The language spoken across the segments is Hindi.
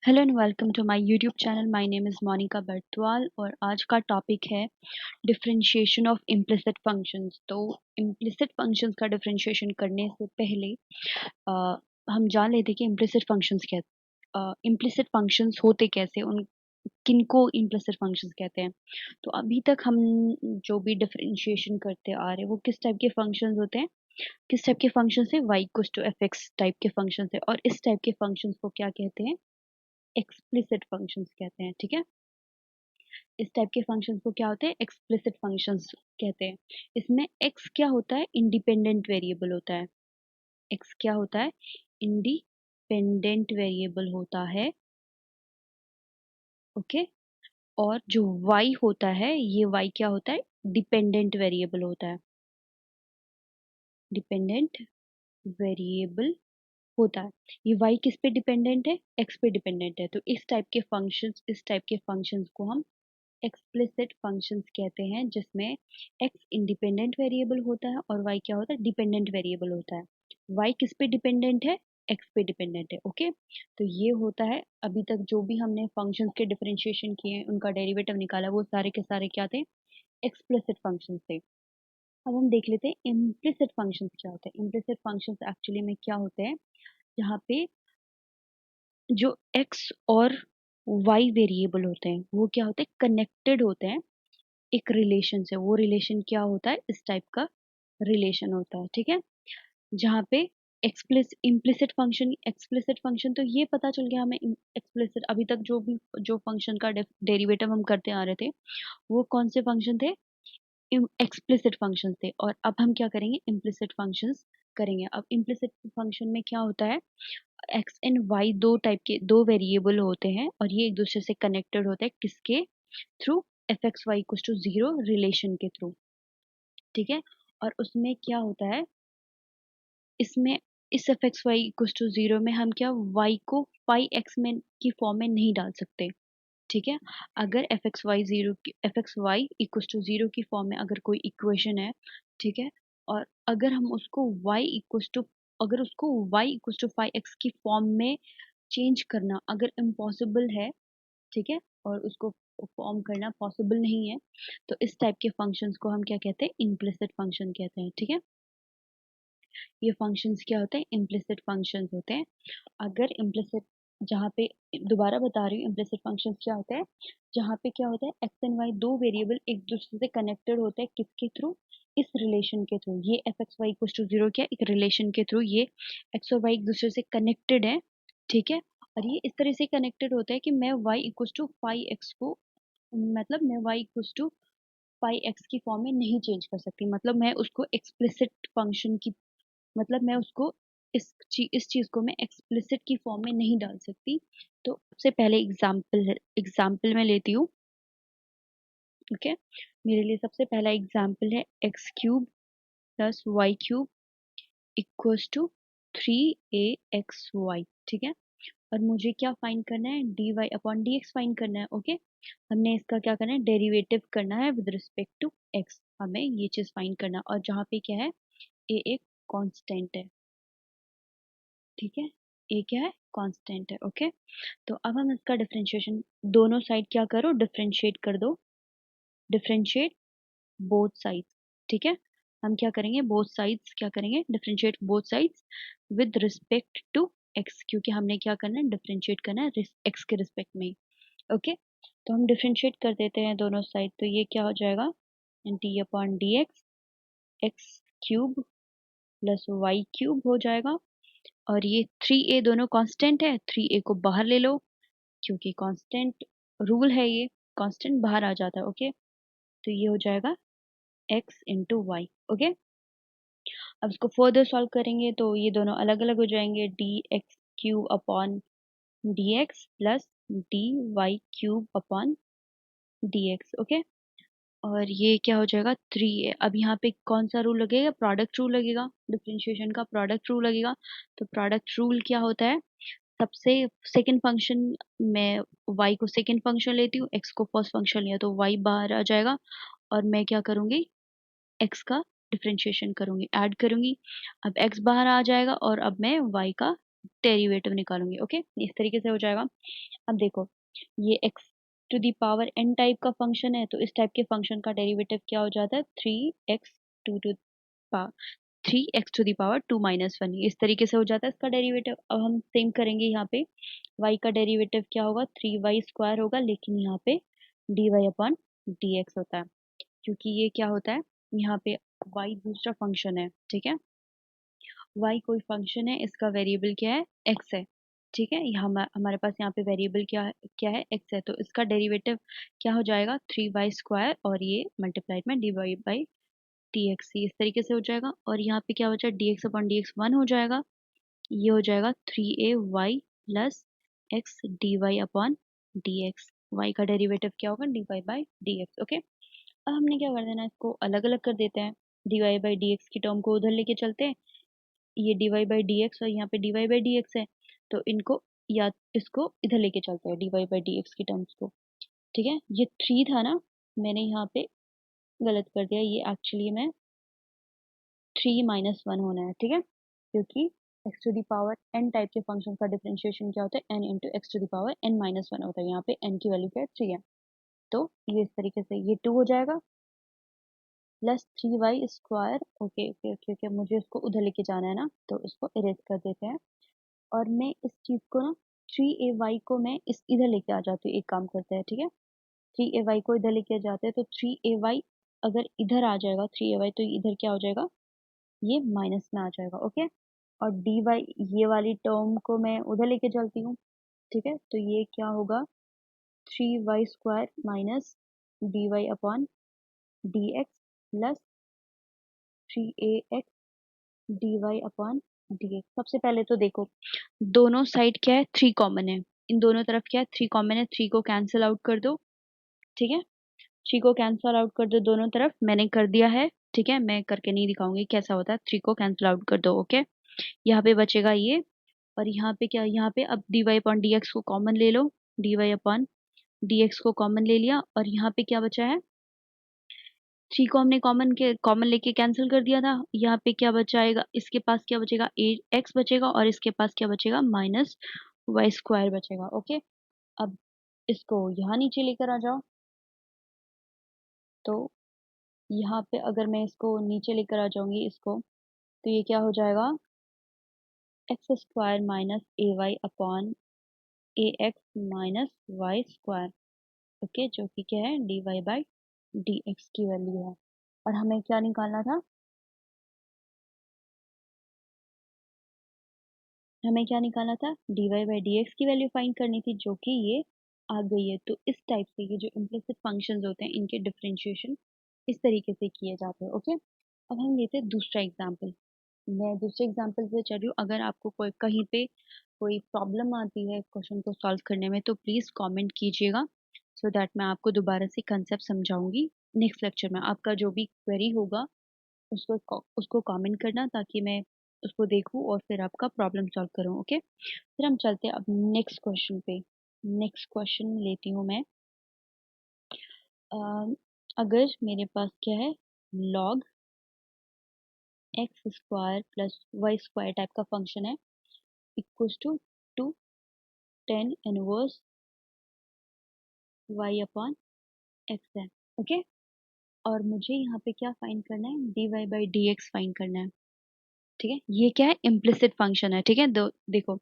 Hello and welcome to my YouTube channel. My name is Monika Bartwal और आज का टॉपिक है डिफरेंशिएशन ऑफ इम्प्लिसिट फंक्शंस। तो इम्प्लिसिट फंक्शंस का डिफरेंशिएशन करने से पहले हम जान लेते हैं कि इम्प्लिसिट फंक्शंस क्या इम्प्लिसिट फंक्शंस होते कैसे, उन किनको इम्प्लिसिट फंक्शंस कहते हैं। तो अभी तक हम जो भी डिफरेंशिएशन करते आ रहे हैं वो किस टाइप के फंक्शंस होते हैं, किस टाइप के फंक्शन है, y equals to F X type के फंक्शन है, और इस टाइप के फंक्शंस को क्या कहते हैं, एक्सप्लिसिट फंक्शंस कहते हैं। ठीक है, इस टाइप के फंक्शंस को क्या होते हैं, एक्सप्लिसिट फंक्शंस कहते हैं। इसमें x क्या होता है, इंडिपेंडेंट वेरिएबल होता है। x क्या होता है, इंडिपेंडेंट वेरिएबल होता है। ओके, और जो y होता है, ये y क्या होता है, डिपेंडेंट वेरिएबल होता है। डिपेंडेंट वेरिएबल होता है। ये y किस पे डिपेंडेंट है, x पे डिपेंडेंट है। तो इस टाइप के फंक्शंस, इस टाइप के फंक्शंस को हम एक्सप्लिसिट फंक्शंस कहते हैं, जिसमें x इंडिपेंडेंट वेरिएबल होता है और y क्या होता है, डिपेंडेंट वेरिएबल होता है। y किस पे डिपेंडेंट है, x पे डिपेंडेंट है। ओके, तो ये होता है। अभी तक जो भी हमने फंक्शंस के डिफरेंशिएशन किए हैं, उनका डेरिवेटिव निकाला, वो सारे के सारे क्या थे, एक्सप्लिसिट फंक्शंस थे। अब हम देख लेते हैं इम्प्लिसिट फंक्शंस क्या होते हैं। इम्प्लिसिट फंक्शंस एक्चुअली में क्या होते हैं, जहाँ पे जो x और y वेरिएबल होते हैं वो क्या होते हैं, कनेक्टेड होते हैं एक रिलेशन से। वो रिलेशन क्या होता है, इस टाइप का रिलेशन होता है। ठीक है, जहाँ पे एक्सप्लिसिट फंक्शन, तो ये पता चल गया हमें एक्सप्लिसिट। अभी तक जो भी जो फंक्शन का डेरिवेटिव हम करते आ रहे थे वो कौन से फंक्शन थे, एक्सप्लिसिट फंक्शंस थे। और अब हम क्या करेंगे, इम्प्लिसिट फंक्शंस करेंगे। अब इम्प्लिसिट फंक्शन में क्या होता है, एक्स एंड वाई दो टाइप के दो वेरिएबल होते हैं और ये एक दूसरे से कनेक्टेड होते हैं, किसके through, F X Y equals to zero relation के थ्रू। ठीक है, और उसमें क्या होता है, इसमें इस F X Y equals to zero में हम क्या, वाई को फाई एक्स में की फॉर्म में नहीं डाल सकते। ठीक है, अगर F X Y equals to zero की फॉर्म में अगर कोई इक्वेशन है, ठीक है, और अगर हम उसको y इक्वल्स टू, अगर उसको y equals to five X की फॉर्म में चेंज करना अगर इम्पॉसिबल है, ठीक है, और उसको फॉर्म करना पॉसिबल नहीं है, तो इस टाइप के फंक्शंस को हम क्या कहते हैं, इम्प्लिसिट फंक्शन कहते हैं। ठीक है, ये फंक्शंस क्या होते हैं, इम्प्लिसिट फंक्शंस होते हैं। अगर इम्प्लिसिट, जहाँ पे दोबारा बता रही हूँ, इम्प्लिसिट फंक्शंस क्या होते हैं, जहाँ पे क्या होता है, एक्स एंड वाई दो वेरिएबल एक दूसरे से कनेक्टेड होते हैं, किसके थ्रू, इस रिलेशन के थ्रू। ये F X Y equal to zero क्या, एक रिलेशन के थ्रू ये एक्स और वाई एक दूसरे से कनेक्टेड है। ठीक है, और ये इस तरह से कनेक्टेड होता है कि मैं y equal to five X को, मतलब मैं y equal to five X की फॉर्म में नहीं चेंज कर सकती। मतलब मैं उसको एक्सप्लिसिट फंक्शन की, मतलब मैं उसको इस चीज को मैं एक्सप्लिसिट की फॉर्म में नहीं डाल सकती। तो सबसे पहले एग्जाम्पल मैं लेती हूँ। ओके, मेरे लिए सबसे पहला एग्जाम्पल है X cube plus Y cube equals to three A X Y. ठीक है, और मुझे क्या फाइंड करना है, D Y upon D X find करना है। ओके, हमने इसका क्या करना है, डेरिवेटिव करना है विद रिस्पेक्ट टू एक्स। हमें ये चीज फाइंड करना है, और जहाँ पे क्या है, ए एक कांस्टेंट है। ठीक है, ए क्या है, कांस्टेंट है। ओके, तो अब हम इसका डिफरेंशिएशन, दोनों साइड क्या करो, डिफरेंशिएट कर दो, डिफरेंशिएट बोथ साइड्स। ठीक है, हम क्या करेंगे, बोथ साइड्स क्या करेंगे, differentiate both sides with respect to X, क्योंकि हमने क्या करना है, डिफरेंशिएट करना है एक्स के रिस्पेक्ट में। ओके, तो हम डिफरेंशिएट कर देते हैं दोनों साइड। तो ये क्या हो जाएगा, D upon D X, X cube plus Y cube हो जाएगा। और ये थ्री ए दोनों कांस्टेंट है, थ्री ए को बाहर ले लो, क्योंकि कांस्टेंट रूल है, ये कांस्टेंट बाहर आ जाता है। ओके, तो ये हो जाएगा x इंटू वाई। ओके, अब इसको फर्दर सॉल्व करेंगे तो ये दोनों अलग अलग हो जाएंगे, D X cube upon D X plus D Y cube upon D X. Okay, और ये क्या हो जाएगा, थ्री है। अब यहाँ पे कौन सा रूल लगेगा, प्रोडक्ट रूल लगेगा, डिफरेंशिएशन का प्रोडक्ट रूल लगेगा। तो प्रोडक्ट रूल क्या होता है, सबसे सेकंड फंक्शन में y को सेकंड फंक्शन लेती हूँ, x को फर्स्ट फंक्शन लिया, तो y बाहर आ जाएगा, और मैं क्या करूंगी, x का डिफरेंशिएशन करूंगी, ऐड करूंगी। अब x बाहर आ जाएगा और अब मैं y का डेरिवेटिव निकालूंगी। ओके, इस तरीके से हो जाएगा। अब देखो, ये X to the power N type का फंक्शन है, तो इस टाइप के फंक्शन का डेरिवेटिव क्या हो जाता है, to three X to the power two minus one, इस तरीके से हो जाता है इसका डेरिवेटिव। अब हम सेम करेंगे यहाँ पे, y का डेरिवेटिव क्या होगा, 3y² होगा, लेकिन यहाँ पे dy अपॉन dx होता है, क्योंकि ये क्या होता है, यहाँ पे y दूसरा फंक्शन है, ठीक है, y कोई फंक्शन है, इसका वेरिएबल क्या है, x है, ठीक है, यहाँ हमारे पास यहाँ पे वेरिएबल क्या है, x है, तो इसका डेरिवेटिव क्या हो जाएगा, 3y² और ये मल्टीप्लाइड में dy बाई dx, इस तरीके से हो जाएगा। और यहाँ पे क्या हो जाएगा, dx अपॉन dx 1 हो जाएगा, ये हो जाएगा 3ay plus X D Y upon D X, Y का डेरिवेटिव क्या होगा, D Y by D X. Okay, अब हमने क्या कर देना, इसको अलग अलग कर देते हैं, D Y by D X की टर्म को उधर लेके चलते हैं, ये D Y by D X और यहाँ पे D Y by D X है, तो इनको या इसको इधर लेके चलते हैं, D Y by D X की टर्म्स को, ठीक है। ये 3 था ना, मैंने यहाँ पे गलत कर दिया, ये एक्चुअली में 3 - 1 होना है, ठीक है, क्योंकि X to the power N type के फंक्शन का डिफरेंशिएशन क्या होता है, N into X to the power n - 1 होता है, यहाँ पे एन की वैल्यू क्या है, 3 है, तो ये इस तरीके से ये 2 हो जाएगा plus 3y²। Okay okay okay okay, मुझे इसको उधर लेके जाना है ना, तो इसको इरेज कर देते हैं, और मैं इस चीज को ना 3ay को मैं इस इधर लेके आ जाती हूँ, एक काम करते हैं, ठीक है, 3ay को इधर लेके जाते हैं, तो 3ay अगर इधर आ जाएगा 3ay, तो इधर क्या हो जाएगा, ये माइनस में आ जाएगा। ओके, और डी वाई, ये वाली टर्म को मैं उधर लेके चलती हूँ, ठीक है, तो ये क्या होगा, 3y² minus D Y upon D X plus 3ax D Y upon D X. सबसे पहले तो देखो, दोनों साइड क्या है, 3 कॉमन है, इन दोनों तरफ क्या है, 3 कॉमन है, 3 को कैंसिल आउट कर दो, ठीक है, 3 को कैंसिल आउट कर दो दोनों तरफ, मैंने कर दिया है, ठीक है, मैं करके नहीं दिखाऊंगी कैसा होता है, 3 को कैंसिल आउट कर दो। ओके, यहाँ पे बचेगा ये, और यहाँ पे क्या, यहाँ पे अब D Y upon D X को कॉमन ले लो, D Y upon D X को कॉमन ले लिया, और यहाँ पे क्या बचा है, 3 को हमने कॉमन लेके कैंसिल कर दिया था, यहाँ पे क्या बचाएगा, इसके पास क्या बचेगा, ए एक्स बचेगा, और इसके पास क्या बचेगा, -y² बचेगा। ओके, अब इसको यहाँ नीचे लेकर आ जाओ, तो यहाँ पे अगर मैं इसको नीचे लेकर आ जाऊंगी इसको, तो ये क्या हो जाएगा, x² minus A Y upon A X minus y²। ओके, जो कि क्या है, D Y by D X की वैल्यू है, और हमें क्या निकालना था, हमें क्या निकालना था, D Y by D X की वैल्यू फाइंड करनी थी, जो कि ये आ गई है। तो इस टाइप से ये जो इम्प्लिसिट फंक्शंस होते हैं, इनके डिफरेंशिएशन इस तरीके से किए जाते हैं। ओके, अब हम लेते हैं दूसरा एग्जाम्पल, मैं दूसरे एग्जाम्पल से चल रही हूँ, अगर आपको कोई कहीं पे कोई प्रॉब्लम आती है क्वेश्चन को सॉल्व करने में, तो प्लीज़ कमेंट कीजिएगा, सो दैट मैं आपको दोबारा से कंसेप्ट समझाऊंगी नेक्स्ट लेक्चर में। आपका जो भी क्वेरी होगा उसको कमेंट करना, ताकि मैं उसको देखूं और फिर आपका प्रॉब्लम सॉल्व करूं। ओके, फिर हम चलते हैं अब नेक्स्ट क्वेश्चन पे। नेक्स्ट क्वेश्चन लेती हूँ मैं, अगर मेरे पास क्या है, log x² plus y² type का फंक्शन है, equals to 2 tan 1 y upon X है। ओके, और मुझे यहाँ पे क्या फाइंड करना है, D Y by D X find करना है, ठीक है, ये क्या है, इम्प्लिसिट फंक्शन है, ठीक है, देखो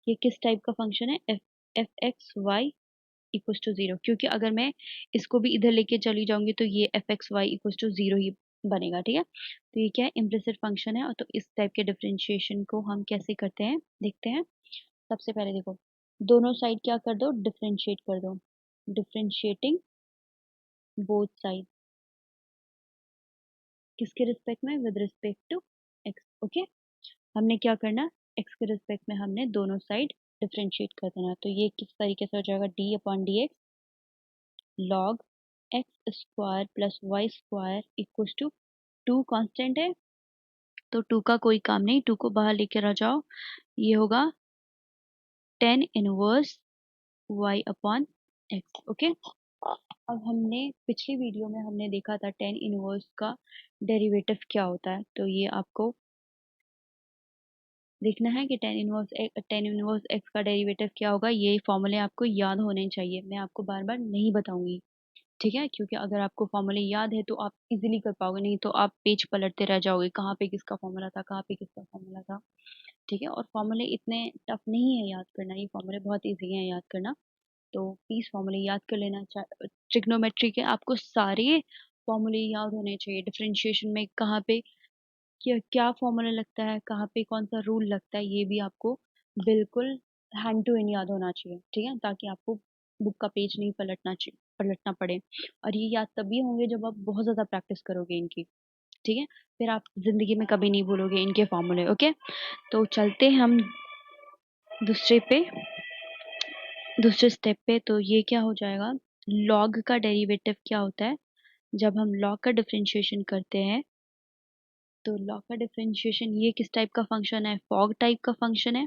ये किस टाइप का फंक्शन है, F X Y equals to 0, क्योंकि अगर मैं इसको भी इधर लेके चली जाऊंगी, तो ये F X Y equals to 0 ही बनेगा, ठीक है, तो ये क्या है, इम्प्लिसिट फंक्शन है, और तो इस टाइप के डिफरेंशिएशन को हम कैसे करते हैं, देखते हैं। सबसे पहले देखो, दोनों साइड क्या कर दो, डिफरेंशिएट कर दो, डिफरेंशिएटिंग बोथ साइड, किसके रिस्पेक्ट में, with respect to X. Okay, हमने क्या करना, एक्स के रिस्पेक्ट में हमने दोनों साइड डिफरेंशिएट कर देना, तो ये किस तरीके से हो जाएगा, D upon D X log x² plus y² equal to 2 constant है, तो 2 का कोई काम नहीं, 2 को बाहर लेकर आ जाओ, ये होगा tan 1 y upon x. Okay, अब हमने पिछली वीडियो में हमने देखा था tan 1 का डेरिवेटिव क्या होता है, तो ये आपको देखना है कि टेन इनवर्स एक्स का डेरिवेटिव क्या होगा। ये फॉर्मूले आपको याद होने चाहिए, मैं आपको बार बार नहीं बताऊंगी, ठीक है, क्योंकि अगर आपको फॉर्मूले याद है तो आप इजीली कर पाओगे, नहीं तो आप पेज पलटते रह जाओगे, कहाँ पे किसका फॉर्मूला था, कहाँ पे किसका फॉर्मूला था। ठीक है, और फॉर्मूले इतने टफ नहीं है याद करना, ये फॉर्मूले बहुत इजी है याद करना। तो प्लीज फॉर्मूले याद कर लेना। ट्रिग्नोमेट्री के आपको सारे फॉर्मूले याद होने चाहिए। डिफरेंशिएशन में कहाँ पे क्या क्या फॉर्मूला लगता है, कहाँ पे कौन सा रूल लगता है, ये भी आपको बिल्कुल हैंड टू हैंड याद होना चाहिए, ठीक है, ताकि आपको बुक का पेज नहीं पलटना पड़े। और ये याद तभी होंगे जब आप बहुत ज्यादा प्रैक्टिस करोगे इनकी, ठीक है, फिर आप जिंदगी में कभी नहीं भूलोगे इनके फॉर्मूले। ओके, तो चलते हैं हम दूसरे पे, दूसरे स्टेप पे। तो ये क्या हो जाएगा, लॉग का डेरिवेटिव क्या होता है। जब हम लॉग का डिफरेंशिएशन करते हैं, तो लॉग का डिफरेंशिएशन ये किस टाइप का फंक्शन है, फॉग टाइप का फंक्शन है,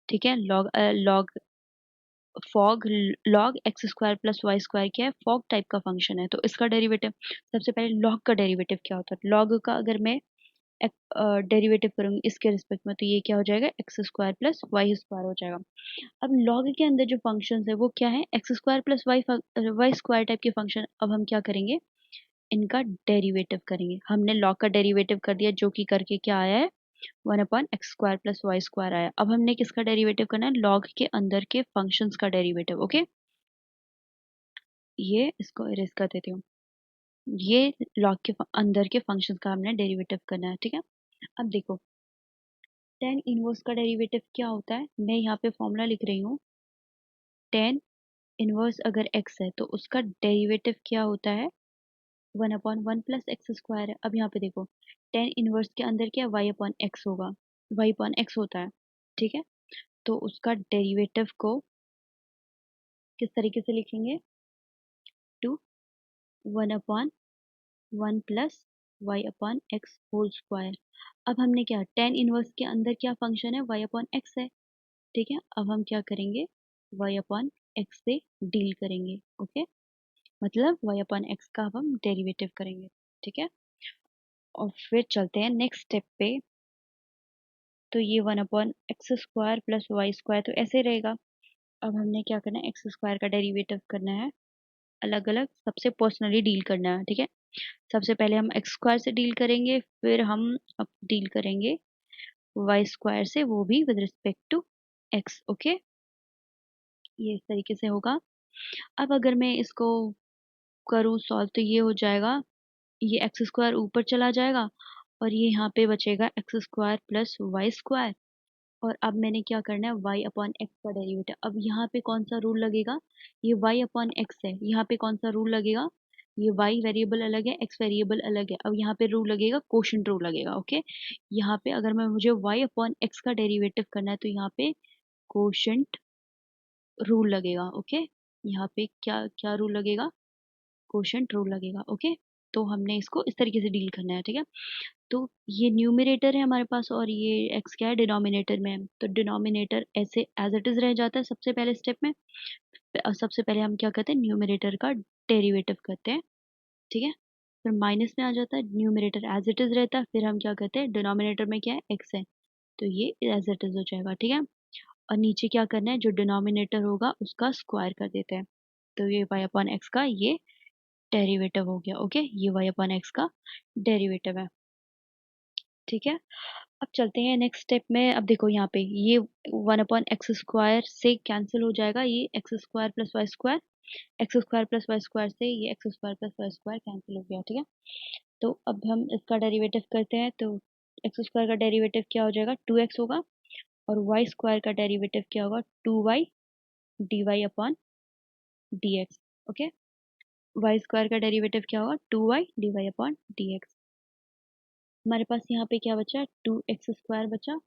ठीक है। Log fog log X square plus Y square क्या है, फॉग टाइप का फंक्शन है। तो इसका डेरिवेटिव, सबसे पहले लॉग का डेरिवेटिव क्या होता है। लॉग का अगर मैं डेरिवेटिव करूंगी इसके रिस्पेक्ट में, तो ये क्या हो जाएगा, X square plus Y square हो जाएगा। अब लॉग के अंदर जो फंक्शन है वो क्या है, X square plus Y square type के फंक्शन। अब हम क्या करेंगे, इनका डेरिवेटिव करेंगे। हमने लॉग का डेरिवेटिव कर दिया, जो कि करके क्या आया है, 1/x² प्लस वाई स्क्वायर आया। अब हमने किसका डेरिवेटिव करना है, लॉग के अंदर के फंक्शंस का डेरिवेटिव। ओके, ये इसको इरेज कर देती हूँ। ये लॉग के अंदर के फंक्शंस का हमने डेरिवेटिव करना है, ठीक है। अब देखो, टेन इनवर्स का डेरिवेटिव क्या होता है, मैं यहाँ पे फॉर्मूला लिख रही हूँ। टेन इनवर्स अगर x है तो उसका डेरिवेटिव क्या होता है, 1/1 प्लस एक्स स्क्वायर है। अब यहाँ पे देखो, टेन इनवर्स के अंदर क्या y अपॉन एक्स होगा, y अपॉन एक्स होता है, ठीक है। तो उसका डेरिवेटिव को किस तरीके से लिखेंगे, two 1/1 plus Y upon X whole square. अब हमने क्या, टेन इनवर्स के अंदर क्या फंक्शन है, y अपॉन एक्स है, ठीक है। अब हम क्या करेंगे, y अपॉन एक्स से डील करेंगे। ओके, मतलब y अपॉन एक्स का अब हम डेरिवेटिव करेंगे, ठीक है। और फिर चलते हैं नेक्स्ट स्टेप पे। तो ये 1/x² प्लस वाई स्क्वायर तो ऐसे रहेगा। अब हमने क्या करना है, एक्स स्क्वायर का डेरिवेटिव करना है, अलग अलग सबसे पर्सनली डील करना है, ठीक है। सबसे पहले हम एक्स स्क्वायर से डील करेंगे, फिर हम अब डील करेंगे वाई स्क्वायर से, वो भी with respect to X. Okay, ये इस तरीके से होगा। अब अगर मैं इसको करूँ सॉल्व, तो ये हो जाएगा, ये एक्स स्क्वायर ऊपर चला जाएगा, और ये यहाँ पे बचेगा X square plus Y square. और अब मैंने क्या करना है, y अपॉन एक्स का डेरिवेटिव। अब यहाँ पे कौन सा रूल लगेगा, ये y अपॉन एक्स है, यहाँ पे कौन सा रूल लगेगा, ये y वेरिएबल अलग है, x वेरिएबल अलग है। अब यहाँ पे रूल लगेगा, कोशेंट रूल लगेगा। ओके, यहाँ पे अगर मैं मुझे y अपॉन एक्स का डेरिवेटिव करना है, तो यहाँ पे कोशेंट रूल लगेगा। ओके, यहाँ पे क्या क्या रूल लगेगा, कोशेंट रूल लगेगा। ओके, तो हमने इसको इस तरीके से डील करना है, ठीक है। तो ये न्यूमरेटर है हमारे पास, और ये एक्स क्या है, डिनोमिनेटर में है। तो डिनोमिनेटर ऐसे एज इट इज रह जाता है सबसे पहले स्टेप में। सबसे पहले हम क्या करते हैं, न्यूमरेटर का डेरिवेटिव करते हैं, ठीक है। फिर माइनस में आ जाता है, न्यूमरेटर एज इट इज रहता है, फिर हम क्या करते हैं, डिनोमिनेटर में क्या है, एक्स है, तो ये एज इट इज हो जाएगा, ठीक है। और नीचे क्या करना है, जो डिनोमिनेटर होगा उसका स्क्वायर कर देते हैं। तो ये वाई अपॉन एक्स का ये डेरिवेटिव हो गया। ओके, ये वाई अपॉन एक्स का डेरिवेटिव है, ठीक है। अब चलते हैं नेक्स्ट स्टेप में। अब देखो यहाँ पे ये 1/x² से कैंसिल हो जाएगा, ये X square plus Y square, X square plus Y square से ये X square plus Y square cancel हो गया, ठीक है। तो अब हम इसका डेरिवेटिव करते हैं। तो एक्स स्क्वायर का डेरिवेटिव क्या हो जाएगा, 2x होगा, और वाई स्क्वायर का डेरिवेटिव क्या होगा, 2y D Y upon D X. Okay, Y square का डेरिवेटिव क्या होगा, 2y D Y upon D X. हमारे पास यहाँ पे क्या बचा, 2x² बचा,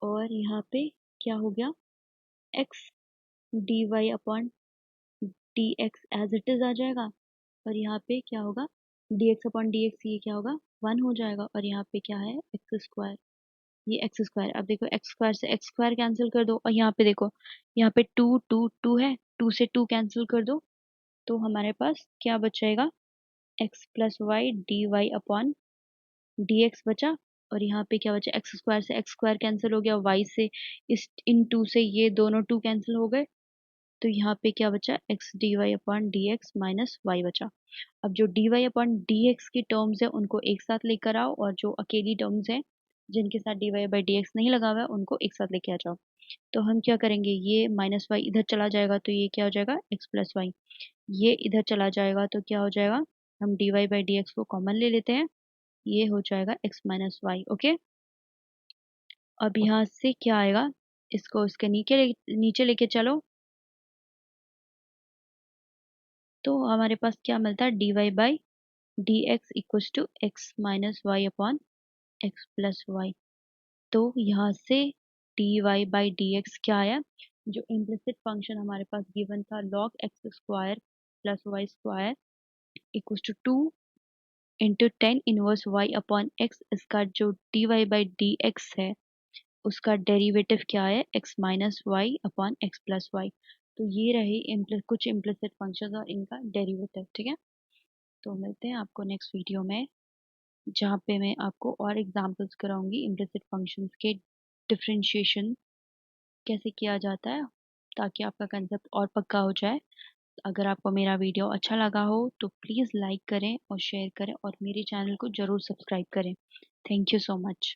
और यहाँ पे क्या हो गया, X D Y upon D X as it is आ जाएगा। और यहाँ पे क्या होगा, D X upon D X, ये क्या होगा, 1 हो जाएगा। और यहाँ पे क्या है, एक्स स्क्वायर, ये एक्स स्क्वायर। अब देखो, एक्स स्क्वायर से एक्स स्क्वायर कैंसिल कर दो, और यहाँ पे देखो, यहाँ पे टू टू टू है, टू से टू कैंसिल कर दो, तो हमारे पास क्या बचेगा, X plus Y D Y upon D X बचा। और यहाँ पे क्या बचा, एक्स स्क्वायर से एक्स स्क्वायर कैंसिल हो गया, वाई से इस इन टू से ये दोनों टू कैंसिल हो गए, तो यहाँ पे क्या बचा, X D Y upon D X minus Y बचा। अब जो D Y upon D X की टर्म्स है उनको एक साथ लेकर आओ, और जो अकेली टर्म्स है जिनके साथ D Y by D X नहीं लगा हुआ है उनको एक साथ लेके आ जाओ। तो हम क्या करेंगे, ये माइनस वाई इधर चला जाएगा तो ये क्या हो जाएगा, एक्स प्लस वाई। ये इधर चला जाएगा तो क्या हो जाएगा, हम D Y by D X को कॉमन ले लेते हैं, ये हो जाएगा एक्स माइनस वाई। ओके, अब यहाँ से क्या आएगा, इसको इसके नीचे लेके चलो, तो हमारे पास क्या मिलता है, D Y by D X equal to X minus Y upon X plus Y. तो यहाँ से D Y by D X क्या आया, जो इम्प्लिसिट फंक्शन हमारे पास गिवन था log X square plus Y square equal to 2 × 10 inverse Y upon X, इसका जो D Y by D X है उसका डेरिवेटिव क्या है, X minus Y upon X plus Y. तो ये रहे कुछ इम्प्लिसिट फंक्शन और इनका डेरिवेटिव। ठीक है, तो मिलते हैं आपको नेक्स्ट वीडियो में, जहाँ पे मैं आपको और एग्जांपल्स कराऊंगी इम्प्लिसिट फंक्शंस के डिफरेंशिएशन कैसे किया जाता है, ताकि आपका कंसेप्ट और पक्का हो जाए। अगर आपको मेरा वीडियो अच्छा लगा हो तो प्लीज़ लाइक करें और शेयर करें और मेरे चैनल को ज़रूर सब्सक्राइब करें। Thank you so much.